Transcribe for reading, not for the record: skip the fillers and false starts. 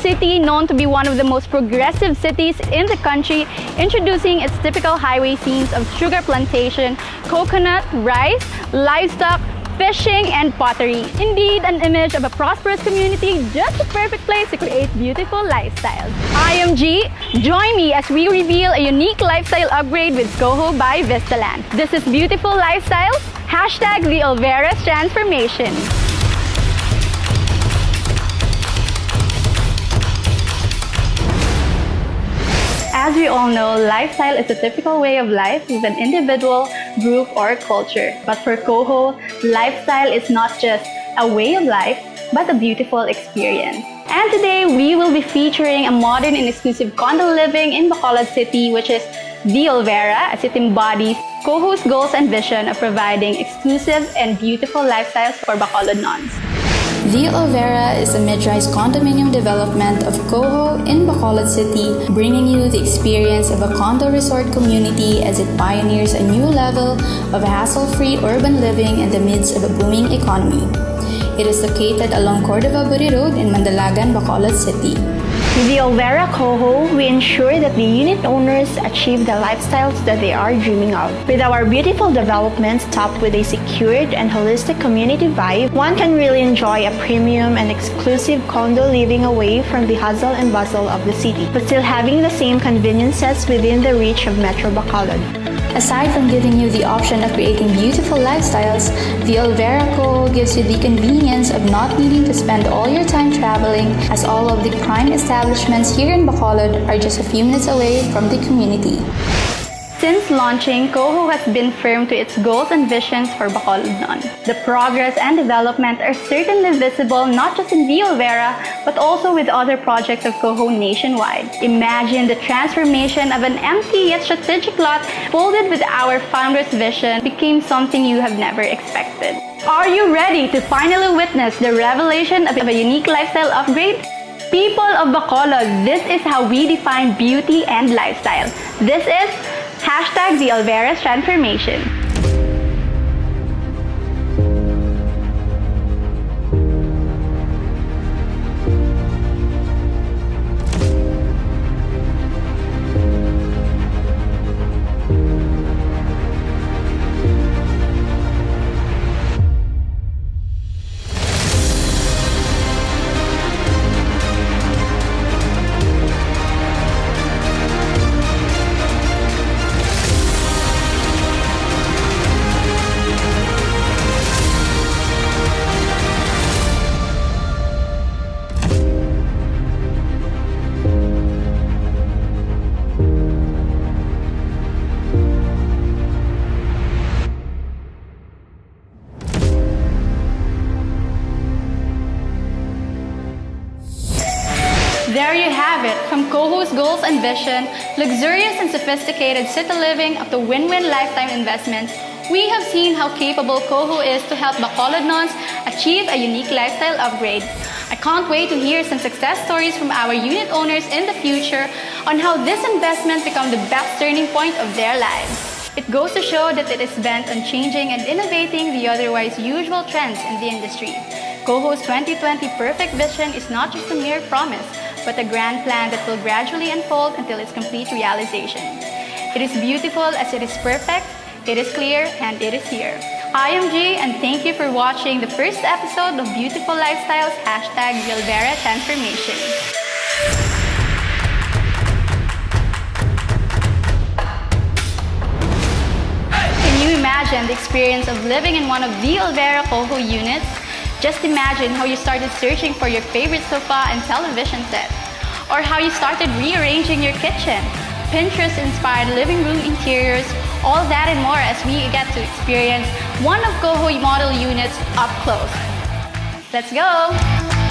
City, known to be one of the most progressive cities in the country, introducing its typical highway scenes of sugar plantation, coconut, rice, livestock, fishing, and pottery. Indeed, an image of a prosperous community, just the perfect place to create beautiful lifestyles. I am G. Join me as we reveal a unique lifestyle upgrade with Coho by Vistaland. This is Beautiful Lifestyles, hashtag the Olvera's Transformation. As we all know, lifestyle is a typical way of life with an individual, group, or culture. But for Coho, lifestyle is not just a way of life, but a beautiful experience. And today, we will be featuring a modern and exclusive condo living in Bacolod City, which is the Olvera, as it embodies Coho's goals and vision of providing exclusive and beautiful lifestyles for Bacolod nons. The Olvera is a mid-rise condominium development of Coho in Bacolod City, bringing you the experience of a condo resort community as it pioneers a new level of hassle-free urban living in the midst of a booming economy. It is located along Cordova-Buri Road in Mandalagan, Bacolod City. With the Olvera Coho, we ensure that the unit owners achieve the lifestyles that they are dreaming of. With our beautiful developments topped with a secured and holistic community vibe, one can really enjoy a premium and exclusive condo living away from the hustle and bustle of the city, but still having the same conveniences within the reach of Metro Bacolod. Aside from giving you the option of creating beautiful lifestyles, the Olvera Coho gives you the convenience of not needing to spend all your time traveling, as all of the prime establishments here in Bacolod are just a few minutes away from the community. Since launching, Coho has been firm to its goals and visions for Bacolod non. The progress and development are certainly visible not just in the Olvera, but also with other projects of Coho nationwide. Imagine the transformation of an empty yet strategic lot folded with our founder's vision became something you have never expected. Are you ready to finally witness the revelation of a unique lifestyle upgrade? People of Bacolod, this is how we define beauty and lifestyle. This is hashtag the Olvera's Transformation. There you have it, from Coho's goals and vision, luxurious and sophisticated city living up to win-win lifetime investments, we have seen how capable Coho is to help Bacolod nons achieve a unique lifestyle upgrade. I can't wait to hear some success stories from our unit owners in the future on how this investment became the best turning point of their lives. It goes to show that it is bent on changing and innovating the otherwise usual trends in the industry. Coho's 2020 Perfect Vision is not just a mere promise, but a grand plan that will gradually unfold until its complete realization. It is beautiful as it is perfect, it is clear, and it is here. I am G, and thank you for watching the first episode of Beautiful Lifestyles, hashtag the Olvera Transformation. Can you imagine the experience of living in one of the Olvera Coho units? Just imagine how you started searching for your favorite sofa and television set, or how you started rearranging your kitchen, Pinterest-inspired living room interiors, all that and more as we get to experience one of Coho model units up close. Let's go!